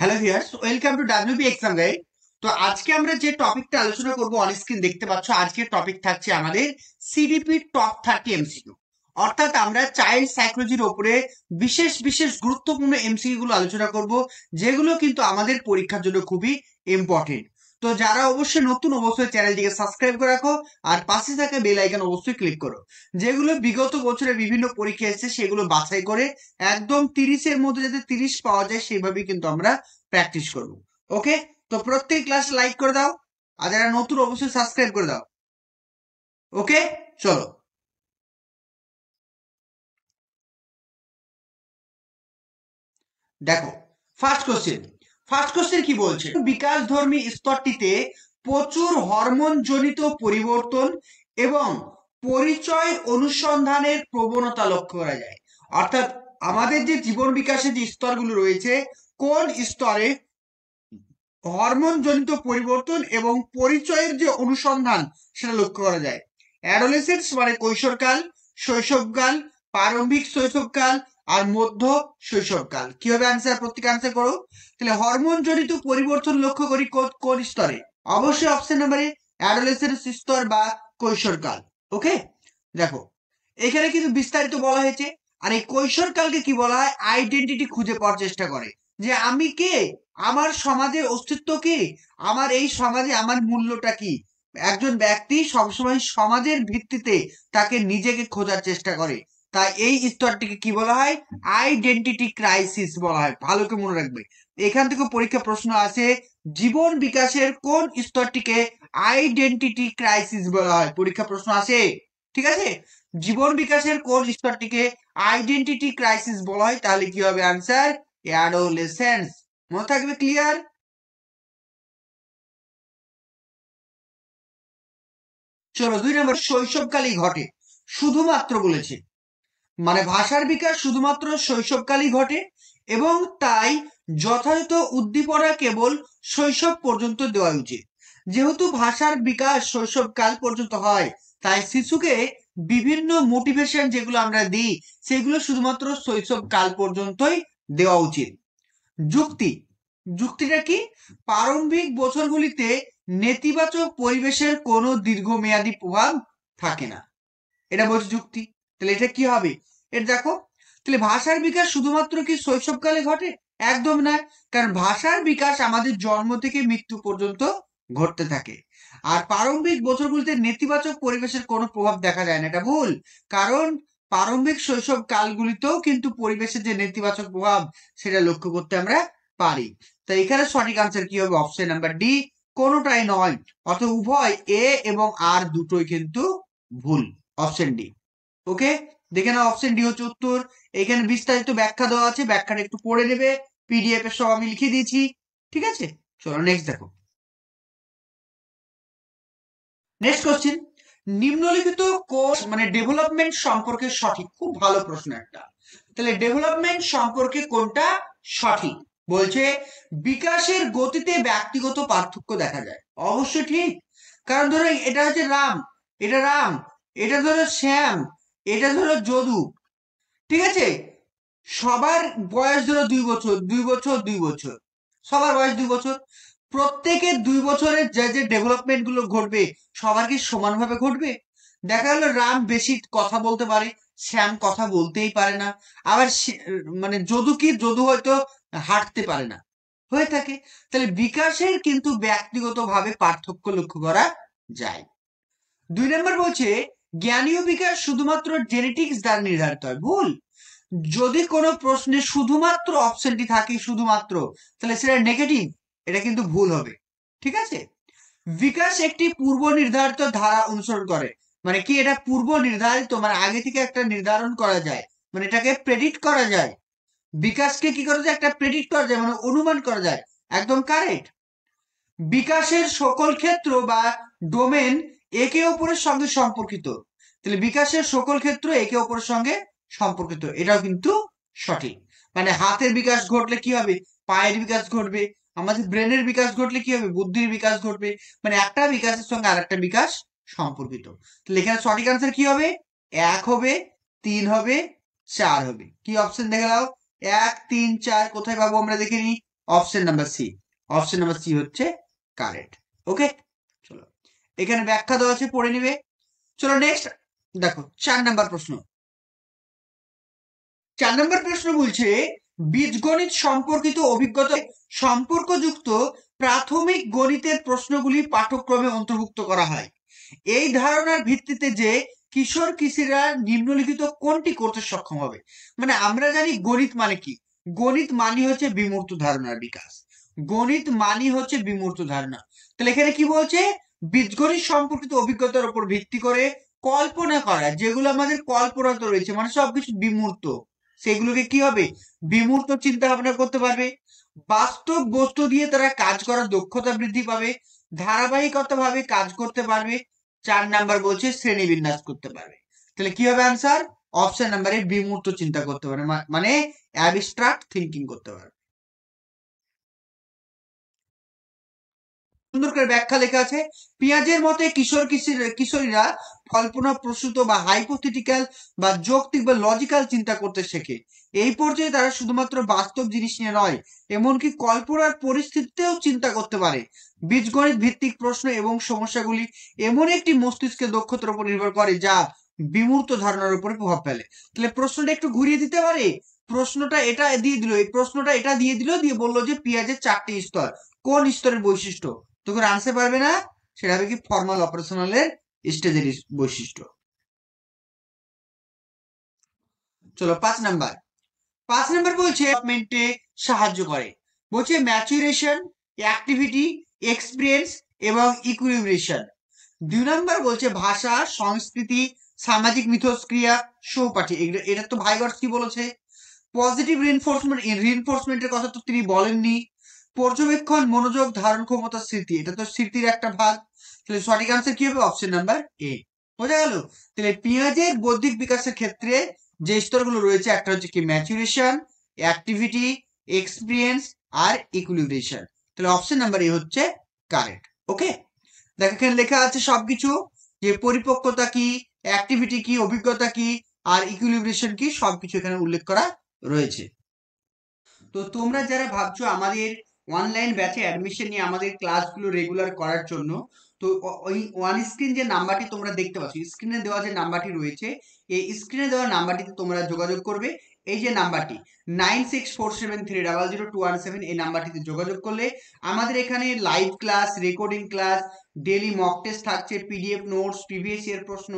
Hello viewers, welcome to WB exam guide. তো আজকে আমরা যে টপিকটা আলোচনা করব অন স্ক্রিন দেখতে পাচ্ছ। আজকের টপিক থাকছে আমাদের সিডিপি টপ 30 এমসিকিউ। অর্থাৎ আমরা চাইল্ড সাইকোলজির উপরে বিশেষ বিশেষ গুরুত্বপূর্ণ এমসিকিউ গুলো আলোচনা করব, যেগুলো কিন্তু আমাদের পরীক্ষার জন্য খুবই ইম্পর্টেন্ট। তো যারা অবশ্যই নতুন, অবশ্যই চ্যানেলটিকে সাবস্ক্রাইব করে রাখো আর পাশে থাকা বেল আইকন অবশ্যই ক্লিক করো। যেগুলো বিগত বছরে বিভিন্ন পরীক্ষা এসেছে সেগুলো বাছাই করে একদম 30-এর মধ্যে যাতে 30 পাওয়া যায় সেভাবেই কিন্তু আমরা প্র্যাকটিস করব। ওকে, তো প্রত্যেক ক্লাস লাইক করে দাও আর যারা নতুন অবশ্যই সাবস্ক্রাইব করে দাও। ওকে, চলো দেখো। ফার্স্ট কোশ্চেন কি বলছে, বিকাশ ধর্মী স্তরটিতে প্রচুর হরমোন জনিত পরিবর্তন এবং পরিচয় অনুসন্ধানের প্রবণতা লক্ষ্য করা যায়। অর্থাৎ আমাদের যে জীবন বিকাশের যে স্তরগুলো রয়েছে, কোন স্তরে হরমোন জনিত পরিবর্তন এবং পরিচয়ের যে অনুসন্ধান সেটা লক্ষ্য করা যায়। অ্যাডোলেসেন্স মানে কৈশোরকাল, শৈশবকাল, প্রারম্ভিক শৈশবকাল আর মধ্য শৈশবকাল। কি হবে আনসার? প্রত্যেক আনসার করো। তাহলে হরমোন জনিত পরিবর্তন লক্ষ্য করি কোন স্তরে? অবশ্যই অপশন নাম্বারে অ্যাডোলেসেন্স স্তর বা কৈশোরকাল। ওকে, দেখো এখানে কিন্তু বিস্তারিত বলা হয়েছে। আর এই কৈশোরকালকে কি বলা হয়? আইডেন্টিটি খুঁজে পাওয়ার চেষ্টা করে, যে আমি কে, আমার সমাজের অস্তিত্ব কি, আমার এই সমাজে আমার মূল্যটা কি। একজন ব্যক্তি সবসময় সমাজের ভিত্তিতে তাকে নিজেকে খোঁজার চেষ্টা করে। তাই এই স্তরটিকে কি বলা হয়? আইডেন্টিটি ক্রাইসিস বলা হয়। ভালো করে মনে রাখবে, এখান থেকে পরীক্ষা প্রশ্ন আছে, জীবন বিকাশের কোন স্তরটিকে আইডেন্টিটি ক্রাইসিস বলা হয়? পরীক্ষা প্রশ্ন আছে, ঠিক আছে। জীবন বিকাশের কোন স্তরটিকে আইডেন্টিটি ক্রাইসিস বলা হয়? তাহলে কি হবে আনসার? অ্যাডোলেসেন্স। মনে থাকবে, ক্লিয়ার? চলো 2 নম্বর, শৈশবকালই ঘটে শুধুমাত্র বলেছে, মানে ভাষার বিকাশ শুধুমাত্র শৈশবকালই ঘটে এবং তাই যথাযথ উদ্দীপনা কেবল শৈশব পর্যন্ত দেওয়া উচিত। যেহেতু ভাষার বিকাশ শৈশবকাল পর্যন্ত হয়, তাই শিশুকে বিভিন্ন মোটিভেশন যেগুলো আমরা দিই সেগুলো শুধুমাত্র শৈশবকাল পর্যন্তই দেওয়া উচিত। যুক্তি, যুক্তিটা কি? প্রারম্ভিক বছরগুলিতে নেতিবাচক পরিবেশের কোনো দীর্ঘমেয়াদী প্রভাব থাকে না, এটা বলছে যুক্তি। তাহলে এটা কি হবে? এটা দেখো, তাহলে ভাষার বিকাশ শুধুমাত্র কি শৈশবকালে ঘটে? একদম না, কারণ ভাষার বিকাশ আমাদের জন্ম থেকে মৃত্যু পর্যন্ত ঘটতে থাকে। আর প্রারম্ভিক বছরগুলিতে নেতিবাচক পরিবেশের কোনো প্রভাব দেখা যায় না, এটা ভুল। কারণ প্রারম্ভিক শৈশব কালগুলিতেও কিন্তু পরিবেশের যে নেতিবাচক প্রভাব সেটা লক্ষ্য করতে আমরা পারি। তো এখানে সঠিক আনসার কি হবে? অপশন নাম্বার ডি, কোনোটাই নয়। অর্থাৎ উভয় এ এবং আর দুটোই কিন্তু ভুল। Option D. ওকে, দেখে নাও, অপশন ডি হচ্ছে উত্তর। এখানে বিস্তারিত ব্যাখ্যা দেওয়া আছে, ব্যাখ্যাটা একটু পড়ে নেবে, পিডিএফ এর সব আমি লিখে দিয়েছি, ঠিক আছে। চলো নেক্সট দেখো। নেক্সট কোশ্চেন, নিম্নলিখিত কোর্স মানে ডেভেলপমেন্ট সম্পর্কে সঠিক? খুব ভালো প্রশ্ন একটা। তাহলে ডেভেলপমেন্ট সম্পর্কে কোনটা সঠিক? বলছে বিকাশের গতিতে ব্যক্তিগত পার্থক্য দেখা যায়। অবশ্যই ঠিক, কারণ ধরো এটা হচ্ছে রাম, এটা রাম, এটা ধরো শ্যাম, এটা ধরো যদু, ঠিক আছে। সবার বয়স ধরো 2 বছর, 2 বছর, 2 বছর, সবার বয়স 2 বছর। প্রত্যেকের 2 বছরের যে যে ডেভেলপমেন্ট গুলো ঘটবে সবার কি সমানভাবে ঘটবে? দেখা গেল রাম বেশি কথা বলতে পারে, শ্যাম কথা বলতেই পারে না। আবার মানে যদু হয়তো হাঁটতে পারে না, হয়ে থাকে। তাহলে বিকাশের কিন্তু ব্যক্তিগতভাবে পার্থক্য লক্ষ্য করা যায়। 2 নম্বর বলছে জ্ঞানীয় বিকাশ শুধুমাত্র জেনেটিক্স দ্বারা নির্ধারিত হয়। ভুল। যদি কোনো প্রশ্নে শুধুমাত্র অপশনটি থাকে শুধুমাত্র, তাহলে সেটা নেগেটিভ, এটা কিন্তু ভুল হবে, ঠিক আছে। বিকাশ একটি পূর্ব নির্ধারিত ধারা অনুসরণ করে, মানে কি এটা পূর্ব নির্ধারিত, মানে আগে থেকে একটা নির্ধারণ করা যায়, মানে এটাকে প্রেডিক্ট করা যায়। বিকাশকে কি করা যায়? একটা প্রেডিক্ট করা যায়, মানে অনুমান করা যায়। একদম কারেক্ট। বিকাশের সকল ক্ষেত্র বা ডোমেন একে অপরের সঙ্গে সম্পর্কিত। তাহলে বিকাশের সকল ক্ষেত্র একে অপরের সঙ্গে সম্পর্কিত, এটাও কিন্তু সঠিক। মানে হাতের বিকাশ ঘটলে কি হবে? পায়ের বিকাশ ঘটবে। আমাদের ব্রেনের বিকাশ ঘটলে কি হবে? বুদ্ধির বিকাশ ঘটবে। মানে একটা বিকাশের সঙ্গে আর একটা বিকাশ সম্পর্কিত। তাহলে এখানে সঠিক আনসার কি হবে? 1 হবে, 3 হবে, 4 হবে। কি অপশন দেখে দাও? 1, 3, 4 কোথায় পাবো আমরা দেখে নিই। Option number C. Option number C হচ্ছে কারেক্ট। ওকে, চলো এখানে ব্যাখ্যা দেওয়া আছে, পড়ে নিবে। চলো নেক্সট দেখো 4 নাম্বার প্রশ্ন। 4 নম্বর প্রশ্ন বলছে বীজগণিত সম্পর্কিত অভিজ্ঞতা সম্পর্কযুক্ত প্রাথমিক গণিতের প্রশ্নগুলি পাঠ্যক্রমে অন্তর্ভুক্ত করা হয় এই ধারণার ভিত্তিতে যে কিশোর কিশোরীরা নিম্নলিখিত কোনটি করতে সক্ষম হবে। মানে আমরা জানি গণিত মানে কি, গণিত মানে হচ্ছে বিমূর্ত ধারণার বিকাশ, গণিত মানে হচ্ছে বিমূর্ত ধারণা। তাহলে এখানে কি বলছে, বীজগণিত সম্পর্কিত অভিজ্ঞতার উপর ভিত্তি করে কল্পনা করা, যেগুলো আমাদের কল্পনাতে রয়েছে মানে সবকিছু বিমূর্ত, সেগুলোকে কি হবে, বিমূর্ত চিন্তা ভাবনা করতে পারবে। বাস্তব বস্তু দিয়ে তারা কাজ করার দক্ষতা বৃদ্ধি পাবে, ধারাবাহিকতা ভাবে কাজ করতে পারবে। 4 নাম্বার বলছে শ্রেণী বিন্যাস করতে পারবে। তাহলে কি হবে আনসার, অপশন নাম্বারে বিমূর্ত চিন্তা করতে পারে, মানে অ্যাবস্ট্রাক্ট থিঙ্কিং করতে পারে। সুন্দর করে ব্যাখ্যা লেখা আছে, পেঁয়াজের মতে কিশোর কিশোরীরা কল্পনা প্রসূত বা হাইপোথেটিক্যাল বা যৌক্তিক বা লজিক্যাল চিন্তা করতে শেখে। এই পর্যায়ে তারা শুধুমাত্র বাস্তব জিনিস নিয়ে নয়, এমনকি কল্পনার পরিস্থিতিতেও চিন্তা করতে পারে। বীজগণিত ভিত্তিক প্রশ্ন এবং সমস্যাগুলি এমন একটি মস্তিষ্কের দক্ষতার উপর নির্ভর করে যা বিমূর্ত ধারণার উপরে প্রভাব ফেলে। তাহলে প্রশ্নটা একটু ঘুরিয়ে দিতে পারে, প্রশ্নটা এটা দিয়ে দিল, এই প্রশ্নটা এটা দিয়ে দিল, দিয়ে বললো যে পেঁয়াজের 4টি স্তর, কোন স্তরের বৈশিষ্ট্য, তখন আনতে পারবে না, সেটা হবে কি ফর্মাল অপারেশনালের স্টেজের বৈশিষ্ট্য। চলো 5 নাম্বার বলছে ডেভেলপমেন্টে সাহায্য করে, বলছে ম্যাচুরেশন, অ্যাক্টিভিটি, এক্সপিরিয়েন্স এবং ইকুইলিব্রেশন। 2 নাম্বার বলছে ভাষা, সংস্কৃতি, সামাজিক মিথস্ক্রিয়া, সহপাঠী। এটা তো ভাইগটস কি বলেছে, পজিটিভ রিইনফোর্সমেন্টের কথা তো তিনি বলেননি। পর্যবেক্ষণ, মনোযোগ, ধারণ ক্ষমতা, স্মৃতি, এটা তো স্মৃতির একটা ভাগ। তাহলে সঠিক আনসার কি হবে, অপশন নাম্বার এ। বোঝা গেল। তাহলে পেঁয়াজের বৌদ্ধিক বিকাশের ক্ষেত্রে যে স্তরগুলো রয়েছে, একটা হচ্ছে কি ম্যাচুরেশন, অ্যাক্টিভিটি, এক্সপিরিয়েন্স আর ইকুইলিব্রেশন। তাহলে অপশন নাম্বার এ হচ্ছে কারেক্ট। ওকে, দেখো এখানে লেখা আছে সবকিছু, যে পরিপক্কতা কি, অ্যাক্টিভিটি কি, অভিজ্ঞতা কি আর ইকুইলিব্রেশন কি, সবকিছু এখানে উল্লেখ করা রয়েছে। তো তোমরা যারা ভাবছো আমাদের অনলাইন ব্যাচে অ্যাডমিশন নিয়ে আমাদের ক্লাসগুলো রেগুলার করার জন্য, তো ওই ওয়ান স্ক্রিন যে নাম্বারটি তোমরা দেখতে পাচ্ছ, স্ক্রিনে দেওয়া যে নাম্বারটি রয়েছে, এই স্ক্রিনে দেওয়া নাম্বারটিতে তোমরা যোগাযোগ করবে। এই যে নাম্বারটি 9647300217, এই নাম্বারটিতে যোগাযোগ করলে আমাদের এখানে live class, recording class, daily mock test থাকছে, পিডিএফ নোটস, প্রিভিয়াস ইয়ার প্রশ্ন,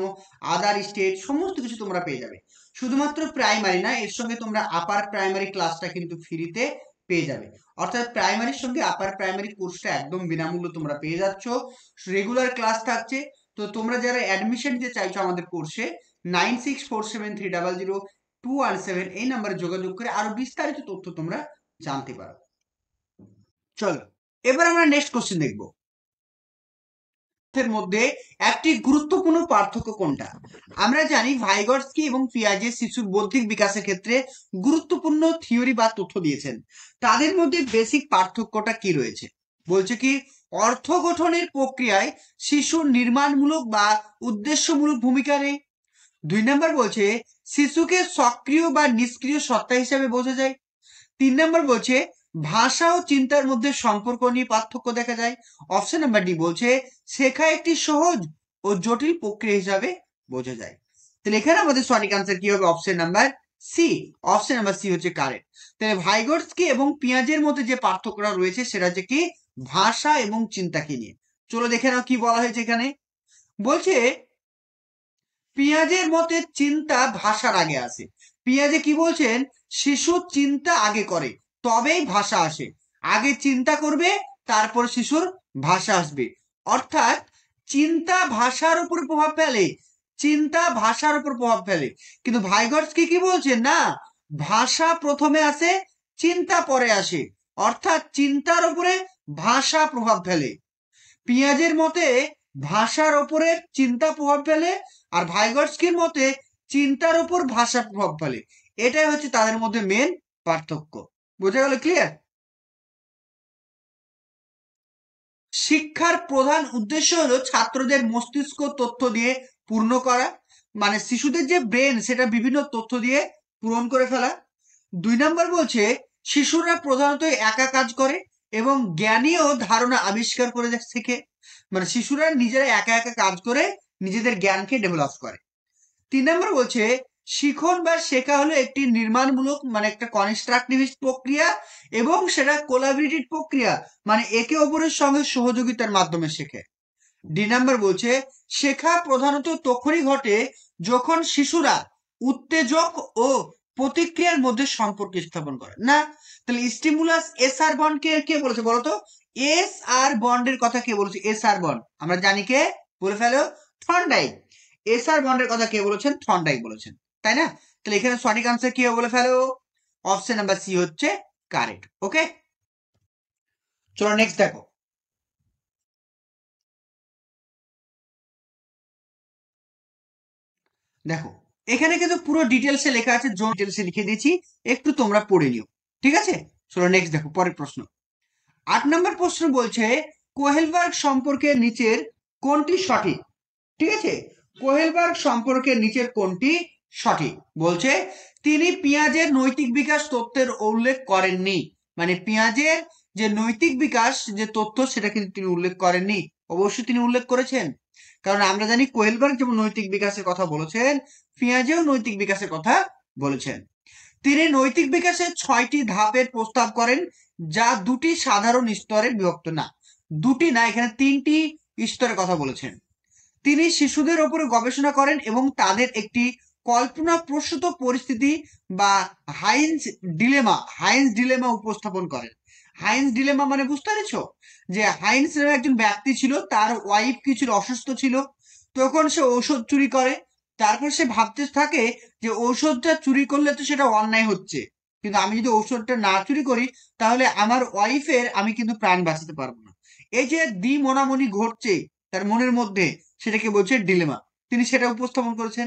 আদার স্টেট, সমস্ত কিছু তোমরা পেয়ে যাবে। শুধুমাত্র প্রাইমারি না, এর সঙ্গে তোমরা আপার প্রাইমারি ক্লাসটা কিন্তু ফ্রিতে পেয়ে যাবে। অর্থাৎ প্রাইমারির সঙ্গে আপার প্রাইমারি কোর্সটা একদম বিনামূল্যে তোমরা পেয়ে যাচ্ছ, রেগুলার ক্লাস থাকছে। তো তোমরা যারা অ্যাডমিশন নিতে চাইছো আমাদের কোর্সে, 9647300217, এই নাম্বারে যোগাযোগ করে আরো বিস্তারিত তথ্য তোমরা জানতে পারো। চলো এবার আমরা নেক্সট কোশ্চেন দেখবো, এর মধ্যে একটি গুরুত্বপূর্ণ পার্থক্য কোনটা। আমরা জানি ভাইগটস্কি এবং পিয়াজে শিশুর বৌদ্ধিক বিকাশের ক্ষেত্রে গুরুত্বপূর্ণ থিওরি বা তথ্য দিয়েছেন, তাদের মধ্যে বেসিক পার্থক্যটা কি রয়েছে। বলছে কি, অর্থ গঠনের প্রক্রিয়ায় শিশুর নির্মাণমূলক বা উদ্দেশ্যমূলক ভূমিকা নেই। 2 নাম্বার বলছে শিশুকে সক্রিয় বা নিষ্ক্রিয় সত্তা হিসেবে বোঝা যায়। 3 নাম্বার বলছে ভাষা ও চিন্তার মধ্যে সম্পর্ক নিয়ে পার্থক্য দেখা যায়। অপশন নাম্বার ডি বলছে শেখা একটি সহজ ও জটিল প্রক্রিয়া হিসাবে বোঝা যায়। তাহলে এখানে আমাদের সঠিক আনসার কি হবে, option number C. Option number C হচ্ছে কারেক্ট। তাহলে ভাইগটস্কি এবং পিয়াজের মধ্যে যে পার্থক্যটা রয়েছে সেটা হচ্ছে কি ভাষা এবং চিন্তাকে নিয়ে। চলো দেখে নাও কি বলা হয়েছে এখানে। বলছে পিয়াজের মতে চিন্তা ভাষার আগে আসে। পিয়াজে কি বলছেন, শিশু চিন্তা আগে করে তবেই ভাষা আসে, আগে চিন্তা করবে তারপর শিশুর ভাষা আসবে। অর্থাৎ চিন্তা ভাষার উপর প্রভাব ফেলে, চিন্তা ভাষার উপর প্রভাব ফেলে। কিন্তু ভাইগটস্কি কি বলছেন, না, ভাষা প্রথমে আসে চিন্তা পরে আসে, অর্থাৎ চিন্তার উপরে ভাষা প্রভাব ফেলে। পিয়াজের মতে ভাষার উপরে চিন্তা প্রভাব ফেলে, আর ভাইগটস্কির মতে চিন্তার উপর ভাষা প্রভাব ফেলে। এটাই হচ্ছে তাদের মধ্যে মেন পার্থক্য। বোঝা গেল, ক্লিয়ার। শিক্ষার প্রধান উদ্দেশ্য হলো ছাত্রদের মস্তিষ্ক তথ্য দিয়ে পূর্ণ করা, মানে শিশুদের যে ব্রেন সেটা বিভিন্ন তথ্য দিয়ে পূরণ করে ফেলা। 2 নাম্বার বলছে শিশুরা প্রধানত একা কাজ করে এবং জ্ঞানীয় ধারণা আবিষ্কার করে শেখে। মানে শিশুরা নিজেরা একা একা কাজ করে নিজেদের জ্ঞানকে ডেভেলপ করে। 3 নম্বর বলছে শিখন বা শেখা হলো একটি নির্মাণমূলক মানে একটা কনস্ট্রাকটিভিস্ট প্রক্রিয়া এবং সেটা কোলাবরেটিভ প্রক্রিয়া, মানে একে অপরের সঙ্গে সহযোগিতার মাধ্যমে শেখে। 2 নম্বর বলছে শেখা প্রধানত তখনই ঘটে যখন শিশুরা উত্তেজক ও প্রতিক্রিয়ার মধ্যে সম্পর্ক স্থাপন করে। না, তাহলে স্টিমুলাস এস আর বন্ড কে বলেছে বলতো? এস আর বন্ডের কথা কে বলেছে? এস আর বন্ড আমরা জানি, কে বলে ফেলো? থর্নডাইক। এস আর বন্ডের কথা কে বলেছেন? থর্নডাইক বলেছেন, তাই না? তাহলে এখানে সঠিক আনসার কি হবে বলে ফেলো? অপশন নাম্বার সি হচ্ছে কারেক্ট। ওকে, চলো নেক্সট দেখো। দেখো এখানে কিন্তু পুরো ডিটেলসে লেখা আছে, জোন ডিটেলসে লিখে দিয়েছি, একটু তোমরা পড়ে নিও, ঠিক আছে? চলো নেক্সট দেখো পরের প্রশ্ন। 8 নম্বর প্রশ্ন বলছে কোহেলবার্গ সম্পর্কে নিচের কোনটি সঠিক? ঠিক আছে, কোহেলবার্গ সম্পর্কে নিচের কোনটি সঠিক? বলছে তিনি পেঁয়াজের নৈতিক বিকাশ তত্ত্বের উল্লেখ করেননি। মানে পেঁয়াজের যে নৈতিক বিকাশ যে তথ্য সেটা কিন্তু তিনি উল্লেখ করেননি। অবশ্যই তিনি উল্লেখ করেছেন, কারণ আমরা জানি কোহেলবার্গ যেমন নৈতিক বিকাশের কথা বলেছেন, পেঁয়াজেও নৈতিক বিকাশের কথা বলেছেন। তিনি নৈতিক বিকাশের 6টি ধাপের প্রস্তাব করেন, যা 2টি সাধারণ স্তরে বিভক্ত। না, 2টি না, এখানে 3টি স্তরের কথা বলেছেন। তিনি শিশুদের উপরে গবেষণা করেন এবং তাদের একটি কল্পনা প্রসূত পরিস্থিতি বা হাইন্স ডিলেমা উপস্থাপন করেন। হাইন্স ডিলেমা মানে বুঝতে পেরেছো? যে হাইন্স নামে একজন ব্যক্তি ছিল, তার ওয়াইফ কি ছিল? অসুস্থ ছিল। তখন সে ঔষধ চুরি করে। তারপর সে ভাবতে থাকে যে ঔষধটা চুরি করলে তো সেটা অন্যায় হচ্ছে, কিন্তু আমি যদি ঔষধটা না চুরি করি তাহলে আমার ওয়াইফের আমি কিন্তু প্রাণ বাঁচাতে পারবো না। এই যে দ্বিমনামনি ঘটছে তার মনের মধ্যে, সেটাকে বলছে ডিলেমা। তিনি সেটা উপস্থাপন করেছেন।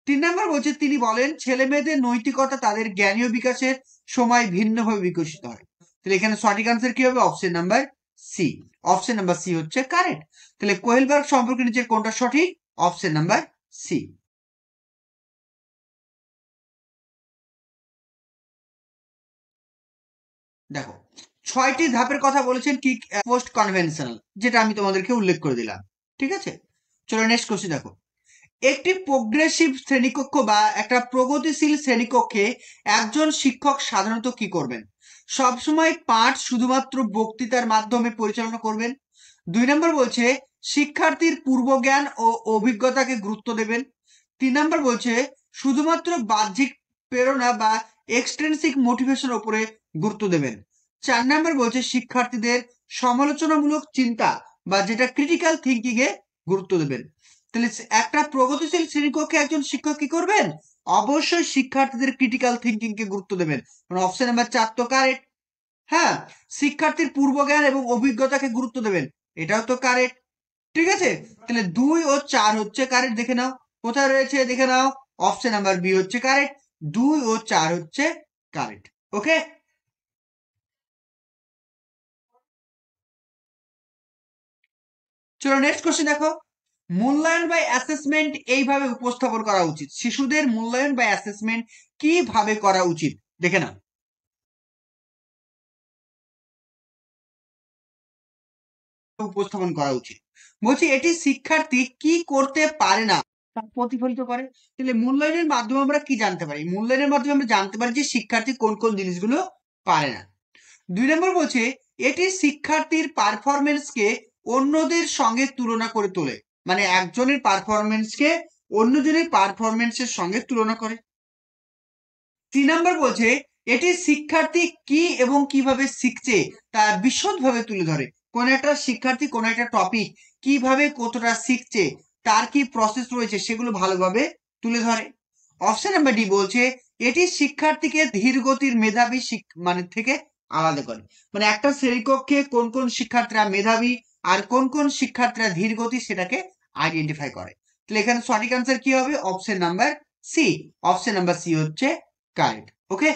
3 নম্বর বলছে তিনি বলেন ছেলে মেয়েদের নৈতিকতা তাদের জ্ঞানীয় বিকাশের সময় ভিন্নভাবে বিকশিত হয়। তাহলে এখানে সঠিক আনসার কি হবে? Option number C. Option number C হচ্ছে কারেক্ট। তাহলে কোহেলবার্গ সম্পর্কে নিচে কোনটা সঠিক? Option number C. দেখো 6টি ধাপের কথা বলেছেন কি? পোস্ট কনভেনশনাল, যেটা আমি তোমাদেরকে উল্লেখ করে দিলাম, ঠিক আছে? চলো নেক্সট কোশ্চেন দেখো। একটি প্রোগ্রেসিভ শ্রেণীকক্ষ বা একটা প্রগতিশীল শ্রেণীকক্ষে একজন শিক্ষক সাধারণত কি করবেন? সবসময় পাঠ শুধুমাত্র বক্তৃতার মাধ্যমে পরিচালনা করবেন। 2 নম্বর বলছে শিক্ষার্থীর পূর্বজ্ঞান ও অভিজ্ঞতাকে গুরুত্ব দেবেন। 3 নম্বর বলছে শুধুমাত্র বাহ্যিক প্রেরণা বা এক্সট্রিনসিক মোটিভেশন উপরে গুরুত্ব দেবেন। 4 নম্বর বলছে শিক্ষার্থীদের সমালোচনামূলক চিন্তা বা যেটা ক্রিটিক্যাল থিঙ্কিং এ গুরুত্ব দেবেন। তাহলে একটা প্রগতিশীল শ্রেণীকক্ষে একজন শিক্ষক কি করবেন? অবশ্যই শিক্ষার্থীদের ক্রিটিক্যাল থিঙ্কিং কে গুরুত্ব দেবেন। অপশন নাম্বার 4 তো কারেক্ট। হ্যাঁ, শিক্ষার্থীর পূর্বজ্ঞান এবং অভিজ্ঞতাকে গুরুত্ব দেবেন, এটাও তো কারেক্ট। ঠিক আছে, তাহলে 2 ও 4 হচ্ছে কারেক্ট। দেখে নাও কোথায় রয়েছে, দেখে নাও। অপশন নাম্বার বি হচ্ছে কারেক্ট, 2 ও 4 হচ্ছে কারেক্ট। ওকে, চলো নেক্সট কোশ্চেন দেখো। মূল্যায়ন বা অ্যাসেসমেন্ট এইভাবে উপস্থাপন করা উচিত। শিশুদের মূল্যায়ন বা অ্যাসেসমেন্ট কিভাবে করা উচিত দেখে নাও। উপস্থাপন করা উচিত বলছি এটি শিক্ষার্থী কি করতে পারে না তা প্রতিফলিত করে। তাহলে মূল্যায়নের মাধ্যমে আমরা কি জানতে পারি? মূল্যায়নের মাধ্যমে আমরা জানতে পারি যে শিক্ষার্থী কোন কোন জিনিসগুলো পারে না। 2 নম্বর বলছে এটি শিক্ষার্থীর পারফরমেন্সকে অন্যদের সঙ্গে তুলনা করে তোলে। মানে একজনের পারফরমেন্সকে অন্যজনের পারফরমেন্সের সঙ্গে তুলনা করে। 3 নম্বর বলছে এটি শিক্ষার্থী কি এবং কিভাবে শিখছে তা বিশদভাবে তুলে ধরে। কোন একটা শিক্ষার্থী কোন একটা টপিক কিভাবে কতটা শিখছে, তার কি প্রসেস রয়েছে, সেগুলো ভালোভাবে তুলে ধরে। অপশন নাম্বার ডি বলছে এটি শিক্ষার্থীকে ধীর গতির মেধাবী মানে থেকে আলাদা করে। মানে একটা শ্রেণীকক্ষে কোন কোন শিক্ষার্থীরা মেধাবী আর কোন কোন শিক্ষার্থীরা ধীর গতি সেটাকে আইডেন্টিফাই করে। তাহলে এখানে সঠিক আনসার কি হবে? Option number C. Option number C হচ্ছে কারেক্ট। ওকে,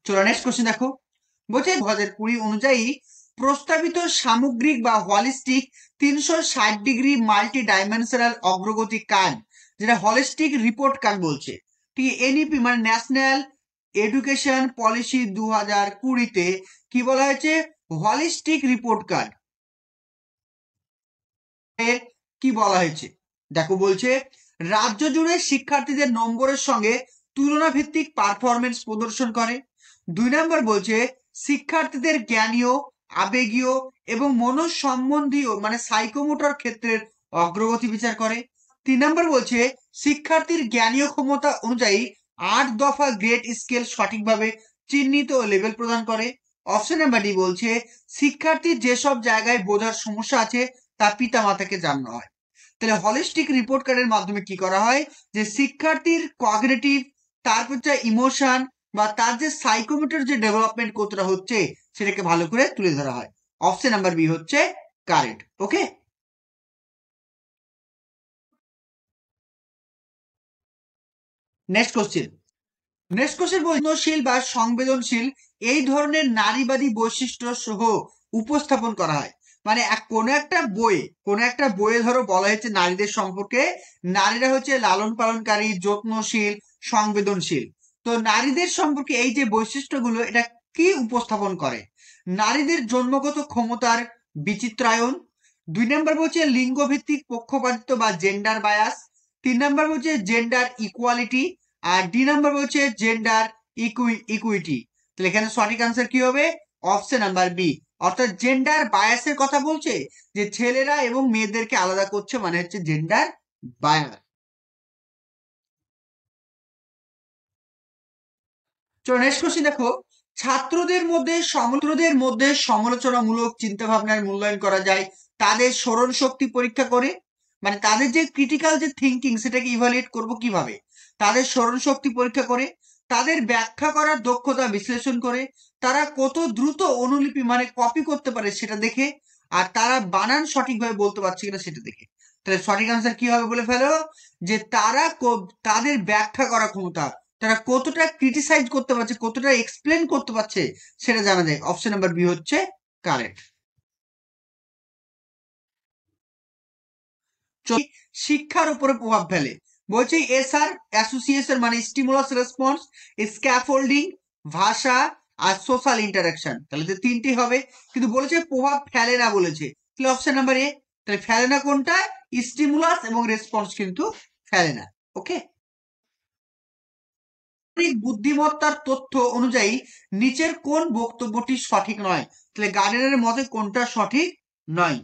চলো নেক্সট কোশ্চেন দেখো। বলছে 2020 অনুযায়ী প্রস্তাবিত সামগ্রিক বা হলিস্টিক 360 ডিগ্রি মাল্টি ডাইমেনশনাল অগ্রগতি কার্ড, যেটা হলিস্টিক রিপোর্ট কার্ড বলছে, এনইপি মানে ন্যাশনাল এডুকেশন পলিসি 2020-তে কি বলা হয়েছে, হলিস্টিক রিপোর্ট কার্ড কি বলা হয়েছে দেখো, বলছে রাজ্য জুড়ে শিক্ষার্থীদের নম্বরের সঙ্গে তুলনা ভিত্তিক পারফরমেন্স প্রদর্শন করে। 2 নম্বর বলছে শিক্ষার্থীদের জ্ঞানীয়, আবেগীয় এবং মনসম্বন্ধীয় মানে সাইকোমোটর ক্ষেত্রের অগ্রগতি বিচার করে। 3 নম্বর বলছে শিক্ষার্থীর জ্ঞানীয় ক্ষমতা অনুযায়ী 8 দফা গ্রেড স্কেল সঠিকভাবে চিহ্নিত ও লেবেল প্রদান করে। অপশন নাম্বার ডি বলছে শিক্ষার্থীর যেসব জায়গায় বোঝার সমস্যা আছে তা পিতা মাতাকে জানানো হয়। তাহলে হলিস্টিক রিপোর্ট কার্ডের মাধ্যমে কি করা হয়, যে শিক্ষার্থীর কগনিটিভ, তারপর যে ইমোশন বা তার যে সাইকোমোটর যে ডেভেলপমেন্ট কতটা হচ্ছে সেটাকে ভালো করে তুলে ধরা হয়। অপশন নাম্বার বি হচ্ছে কারেক্ট। ওকে, নেক্সট কোশ্চেন। নেক্সট কোশ্চেন বৈধশীল বা সংবেদনশীল এই ধরনের নারীবাদী বৈশিষ্ট্য সহ উপস্থাপন করা হয়। মানে কোন একটা বইয়ে ধরো বলা হয়েছে নারীদের সম্পর্কে, নারীরা হচ্ছে লালন পালনকারী, যত্নশীল, সংবেদনশীল। তো নারীদের সম্পর্কে এই যে বৈশিষ্ট্যগুলো এটা কি উপস্থাপন করে, নারীদের জন্মগত ক্ষমতার বিচিত্রায়ন। 2 নম্বর বলছে লিঙ্গভিত্তিক পক্ষপাতিত্ব বা জেন্ডার বায়াস। 3 নম্বর বলছে জেন্ডার ইকুয়ালিটি। আর ডি নাম্বার বলছে জেন্ডার ইকুইটি। তাহলে এখানে সঠিক আনসার কি হবে, অপশন নাম্বার বি, অর্থাৎ জেন্ডার বায়াসের কথা বলছে, যে ছেলেরা এবং মেয়েদেরকে আলাদা করছে মানে হচ্ছে জেন্ডার বায়াস। চলো নেক্সট কোশ্চেন দেখো, ছাত্রদের মধ্যে সমালোচনামূলক চিন্তা ভাবনার মূল্যায়ন করা যায় তাদের স্মরণ শক্তি পরীক্ষা করে। মানে তাদের যে ক্রিটিক্যাল যে থিঙ্কিং সেটাকে ইভালুয়েট করব কিভাবে, তাদের স্মরণ শক্তি পরীক্ষা করে, তাদের ব্যাখ্যা করার দক্ষতা বিশ্লেষণ করে, তারা কত দ্রুত অনুলিপি মানে কপি করতে পারে সেটা দেখে, আর তারা বানান সঠিকভাবে বলতে পারছে কিনা সেটা দেখে। তাহলে সঠিক আনসার কি হবে বলে ফেলো, যে তাদের ব্যাখ্যা করার ক্ষমতা, তারা কতটা ক্রিটিসাইজ করতে পারছে, কতটা এক্সপ্লেন করতে পারছে সেটা জানা যায়। অপশন নাম্বার বি হচ্ছে কারেক্ট। শিক্ষার উপরে প্রভাব ফেলে, বলছে এসআর অ্যাসোসিয়েশন মানে স্টিমুলাস রেসপন্স, স্ক্যাফোল্ডিং, ভাষা আর সোশ্যাল ইন্টারাকশন। তাহলে তো তিনটি হবে, কিন্তু বলেছে প্রভাব ফেলে না বলেছে, তাহলে অপশন নাম্বার এ। তাহলে ফেলে না কোনটা, স্টিমুলাস এবং রেসপন্স কিন্তু ফেলে না। ওকে, বুদ্ধিমত্তার তথ্য অনুযায়ী নিচের কোন বক্তব্যটি সঠিক নয়। তাহলে গার্ডেনের মতে কোনটা সঠিক নয়,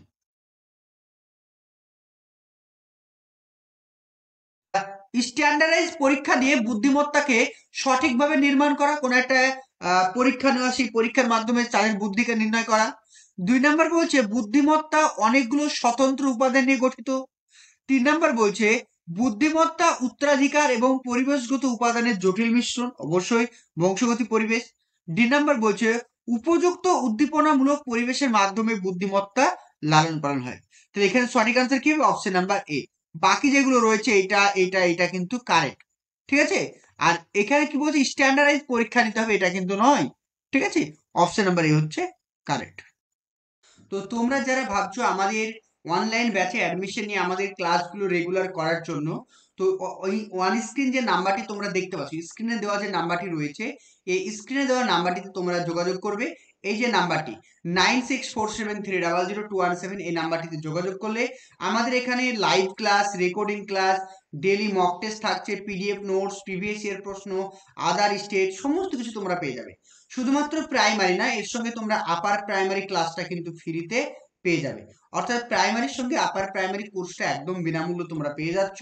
স্ট্যান্ডার্ডাইজ পরীক্ষা দিয়ে বুদ্ধিমত্তাকে সঠিকভাবে নির্মাণ করা, কোন একটা পরীক্ষা নেওয়া, সেই পরীক্ষার মাধ্যমে তাদের বুদ্ধিকে নির্ণয় করা। 2 নম্বর বলছে বুদ্ধিমত্তা অনেকগুলো স্বতন্ত্র উপাদান নিয়ে গঠিত। 3 নম্বর বলছে বুদ্ধিমত্তা উত্তরাধিকার এবং পরিবেশগত উপাদানের জটিল মিশ্রণ, অবশ্যই বংশগতি পরিবেশ। ডি নাম্বার বলছে উপযুক্ত উদ্দীপনামূলক পরিবেশের মাধ্যমে বুদ্ধিমত্তা লালন পালন হয়। তো এখানে সঠিক আনসার কি হবে, অপশন নাম্বার এ। বাকি যেগুলো রয়েছে এটা কিন্তু কারেক্ট, ঠিক আছে। আর এখানে কি বলছে স্ট্যান্ডার্ডাইজ পরীক্ষা নিতে হবে, এটা কিন্তু নয়, ঠিক আছে। অপশন নাম্বার এ হচ্ছে কারেক্ট। তো তোমরা যারা ভাবছো আমাদের অনলাইন ব্যাচে অ্যাডমিশন নিয়ে আমাদের ক্লাসগুলো রেগুলার করার জন্য, তো ওই ওয়ান স্ক্রিন যে নাম্বারটি তোমরা দেখতে পাচ্ছ, স্ক্রিনে দেওয়া যে নাম্বারটি রয়েছে, এই স্ক্রিনে দেওয়া নাম্বারটিতে তোমরা যোগাযোগ করবে। এই যে নাম্বারটি 9647300217, এই নাম্বারটিতে যোগাযোগ করলে আমাদের এখানে live class, recording class, daily mock test থাকছে, পিডিএফ নোটস, প্রিভিয়াস ইয়ার প্রশ্ন, আদার স্টেট সমস্ত কিছু তোমরা পেয়ে যাবে। শুধুমাত্র প্রাইমারি না, এর সঙ্গে তোমরা আপার প্রাইমারি ক্লাসটা কিন্তু ফ্রিতে পেয়ে যাবে। অর্থাৎ প্রাইমারির সঙ্গে আপার প্রাইমারি কোর্সটা একদম বিনামূল্য তোমরা পেয়ে যাচ্ছ,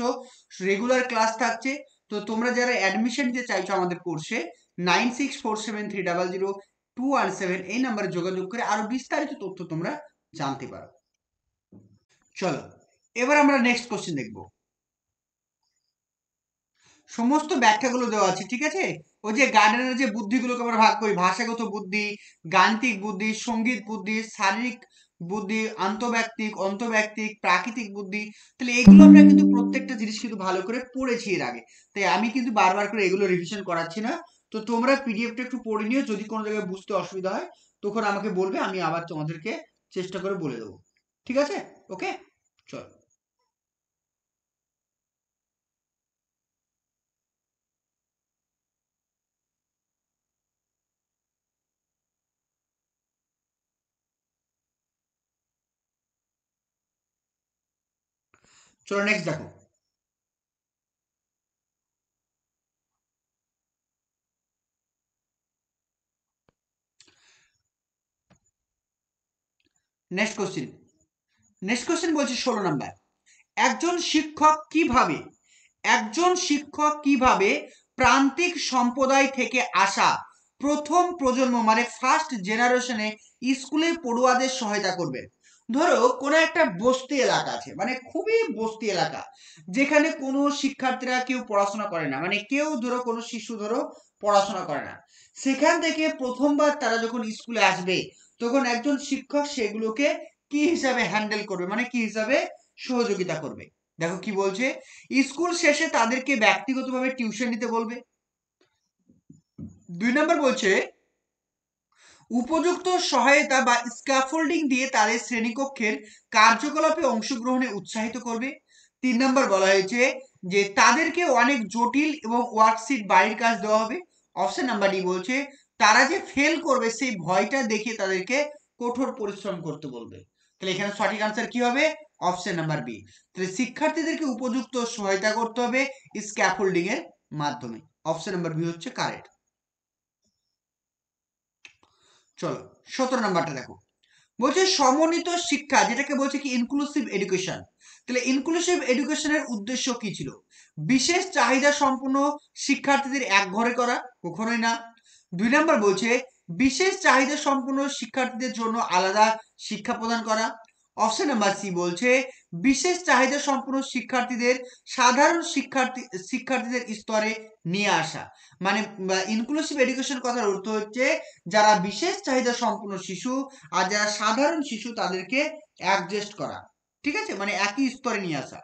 রেগুলার ক্লাস থাকছে। তো তোমরা যারা অ্যাডমিশন নিতে চাইছো আমাদের কোর্সে, 9647300217 এই নাম্বারে যোগাযোগ করে আরো বিস্তারিত তথ্য তোমরা জানতে পারো। চলো এবার আমরা নেক্সট কোশ্চেন দেখবো। সমস্ত ব্যাখ্যাগুলো দেওয়া আছে, ঠিক আছে। ওই যে গার্ডেনের যে বুদ্ধিগুলোকে আমরা ভাগ করি, ভাষাগত বুদ্ধি, গাণিতিক বুদ্ধি, সঙ্গীত বুদ্ধি, শারীরিক বুদ্ধি, আন্তঃব্যক্তিক, অন্তঃব্যক্তিক, প্রাকৃতিক বুদ্ধি। তাহলে এগুলো আমরা কিন্তু প্রত্যেকটা জিনিস কিন্তু ভালো করে পড়েছি এর আগে, তাই আমি কিন্তু বারবার করে এগুলো রিভিশন করাচ্ছি না। তো তোমরা পিডিএফটা একটু পড়ে নিও, যদি কোনো জায়গায় বুঝতে অসুবিধা হয় তখন আমাকে বলবে, আমি আবার তোমাদেরকে চেষ্টা করে বলে দেবো, ঠিক আছে। ওকে, চল। চলো নেক্সট দেখো। Next question. নেক্সট কোশ্চেন বলছে 16 নাম্বার। একজন শিক্ষক কিভাবে প্রান্তিক সম্প্রদায় থেকে আসা প্রথম প্রজন্ম মানে ফার্স্ট জেনারেশনে স্কুলে পড়ুয়াদের সহায়তা করবেন? ধরো কোনো একটা বস্তি এলাকা আছে, মানে খুবই বস্তি এলাকা, যেখানে কোনো শিক্ষার্থীরা কেউ পড়াশোনা করে না, মানে কেউ ধরো কোনো শিশু ধরো পড়াশোনা করে না। সেখান থেকে প্রথমবার তারা যখন স্কুলে আসবে, তখন একজন শিক্ষক সেগুলোকে কি হিসাবে হ্যান্ডেল করবে, মানে কি হিসাবে সহযোগিতা করবে। দেখো কি বলছে, স্কুল শেষে তাদেরকে ব্যক্তিগতভাবে টিউশন নিতে বলবে। 2 নম্বর বলছে উপযুক্ত সহায়তা বা স্ক্যাফোল্ডিং দিয়ে তাদের শ্রেণীকক্ষের কার্যকলাপে অংশগ্রহণে উৎসাহিত করবে। 3 নম্বর বলা হয়েছে যে তাদেরকে অনেক জটিল এবং ওয়ার্কশিট বাড়ির কাজ দেওয়া হবে। অপশন নাম্বার ডি বলছে তারা যে ফেল করবে সেই ভয়টা দেখিয়ে তাদেরকে কঠোর পরিশ্রম করতে বলবে। তাহলে এখানে সঠিক আনসার কি হবে? Option number B. তাহলে শিক্ষার্থীদেরকে উপযুক্ত সহায়তা করতে হবে স্ক্যাফোল্ডিং এর মাধ্যমে। অপশন নাম্বার বি হচ্ছে কারেক্ট। চলো 17 নাম্বারটা দেখো। বলছে সমন্বিত শিক্ষা, যেটাকে বলছে কি ইনক্লুসিভ এডুকেশন। তাহলে ইনক্লুসিভ এডুকেশনের উদ্দেশ্য কি ছিল? বিশেষ চাহিদা সম্পন্ন শিক্ষার্থীদের এক ঘরে করা? কখনোই না। 2 নম্বর বলছে বিশেষ চাহিদা সম্পন্ন শিক্ষার্থীদের জন্য আলাদা শিক্ষা প্রদান করা। অপশন নাম্বার সি বলছে বিশেষ চাহিদা সম্পন্ন শিক্ষার্থীদের সাধারণ শিক্ষার্থীদের স্তরে নিয়ে আসা। মানে ইনক্লুসিভ এডুকেশন কথার অর্থ হচ্ছে যারা বিশেষ চাহিদা সম্পন্ন শিশু আর যারা সাধারণ শিশু তাদেরকে অ্যাডজাস্ট করা, ঠিক আছে, মানে একই স্তরে নিয়ে আসা,